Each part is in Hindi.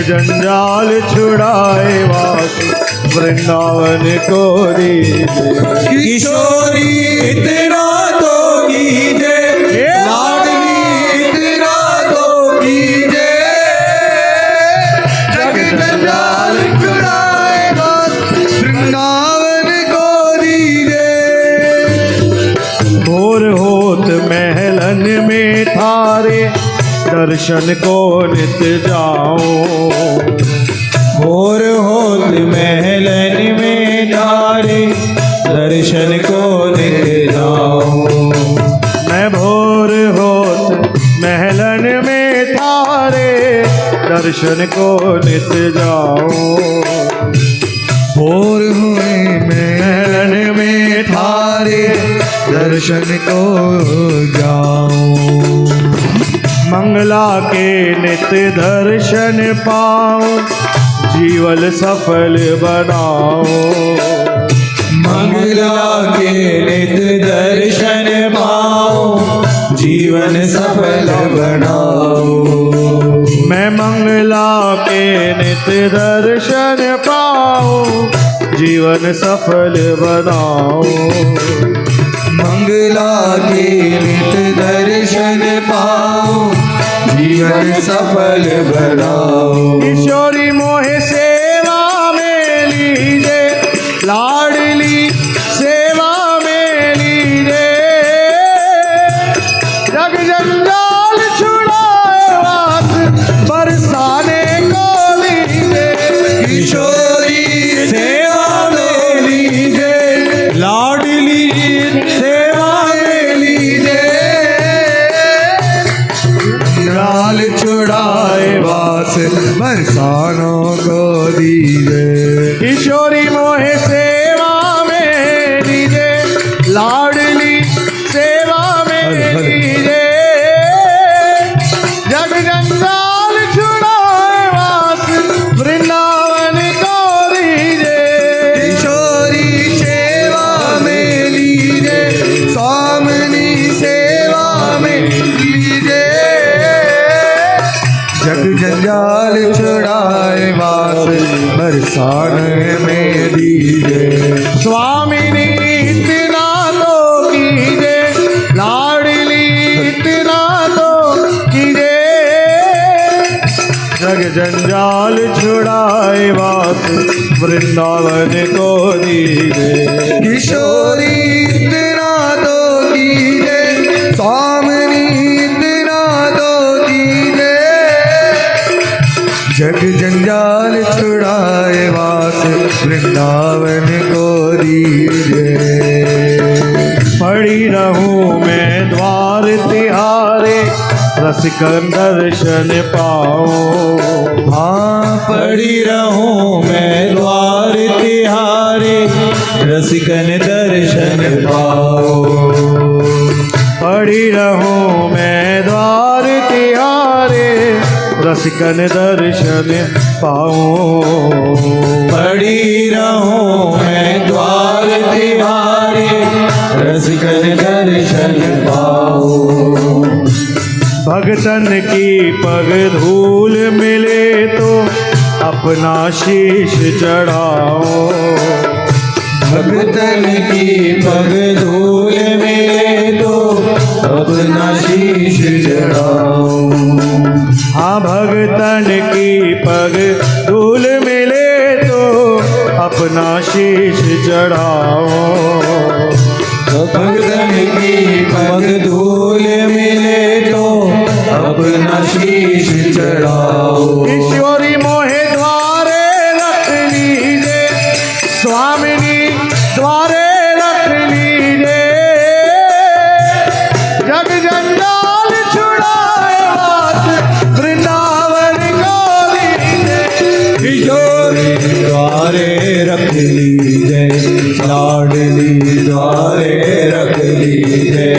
जंजाल छुड़ाए वास वृंदावन को दीजिए। किशोरी इतना तो कीजिए, लाडली इतना तो कीजिए, जग जंजाल छुड़ाए वास वृंदावन को दीजिए। भोर होत महलन में थारे दर्शन को नित जाओ। भोर होत महलन में थारे दर्शन को नित जाओ। मैं भोर होत महलन में थारे दर्शन को नित जाओ। भोर हुए महलन में थारे दर्शन को जाओ। मंगला के नित दर्शन पाओ जीवन सफल बनाओ। मंगला के नित दर्शन पाओ जीवन सफल बनाओ। मैं मंगला के नित दर्शन पाओ जीवन सफल बनाओ। मंगला के नित दर्शन पाओ जीवन सफल बनाओ। किशोरी मोहे सेवा में लीजे, लाडली सेवा में लीजे, जग जंजाल छुड़ाए वास बरसाने को लीजे। किशोरी सेवा में लीजे, लाडली सेवा में लीजे, लाल छुड़ाए वास बरसानों को दीजिए। किशोरी मोहे सेवा में लीजे, लाडली सेवा में लीजे, जग जंजाल छुड़ाए वास वृंदावन को दीजे। किशोरी सेवा में लीजे, स्वामिनी सेवा में लीजे, जग जंजाल छुड़ाए वास बरसान में दीजिए। स्वामिनी इतना तो कीजे, लाडली इतना तो कीजे, जग जंजाल छुड़ाए वास वृंदावन को दीजे। किशोरी इतना तो कीजिए, स्वामिनी इतना तो कीजिए, जग जंजाल छुड़ाए वास वृंदावन को दीजिए। पड़ी रहूं मैं द्वार तिहारे रसिकन दर्शन पाओ। हाँ पड़ी रहूं मैं द्वार तिहारे रसिकन दर्शन पाओ। पड़ी रहूं मैं द्वार तिहारे रसिकन दर्शन पाओ। पड़ी रहूं मैं द्वार तिहारे रसिकन दर्शन पाओ। भगतन की पग धूल मिले तो अपना शीश चढ़ाओ। भगतन की पग धूल मिले तो अपना शीश चढ़ाओ। हाँ भगतन की पग धूल मिले तो अपना शीश चढ़ाओ। भगतन की पग धूल मिले तो अपना शीश चढ़ाओ। किशोरी मोहे द्वारे रख लीजे, स्वामिनी द्वारे रख लीजे, जग जंजाल छुड़ाए वास वृंदावन को दीजे। किशोरी द्वारे रख लीजे, लाडली द्वारे रख लीजे,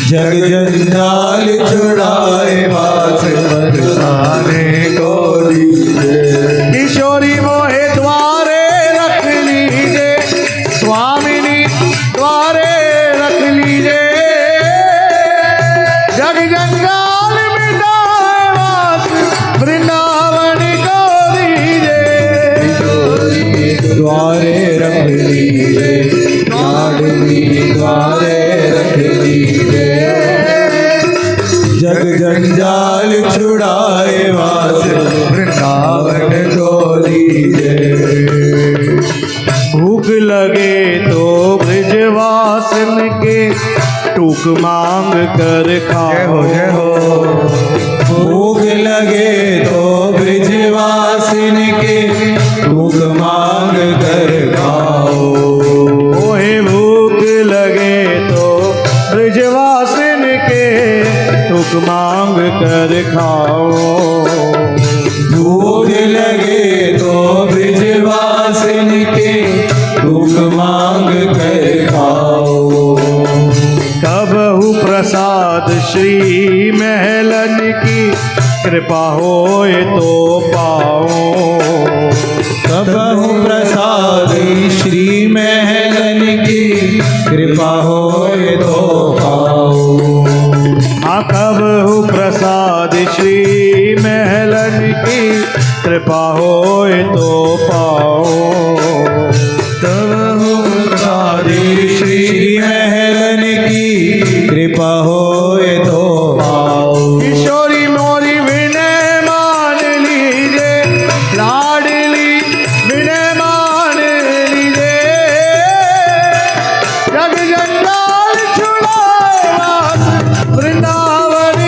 जग जंजाल छुड़ाए वास बरसाने को दीजे। किशोरी मोहे द्वारे रख लीजे, स्वामिनी द्वारे रख लीजे, जग जंजाल मिटाए वास वृंदावन रख लीजे, लाडली द्वारे रख लीजे। जग जंजाल छुड़ाए वास वृंदावन को दीजे। भूख लगे तो ब्रजवासन के टूक मांग कर खाओ। जय हो। भूख लगे तो ब्रजवासिन के टूक मांग कर खाओ। ओहे भूख लगे तो ब्रजवासन के टूक मांग कर खाओ। भूख लगे तो ब्रजवासिन के टूक मांग कर खाओ। कबहु प्रसाद श्री महलन की कृपा होए तो पाओ। कबहु प्रसाद श्री महलन की कृपा होए तो पाओ। हाँ कबहु प्रसाद श्री महलन की कृपा होए तो पाओ। तब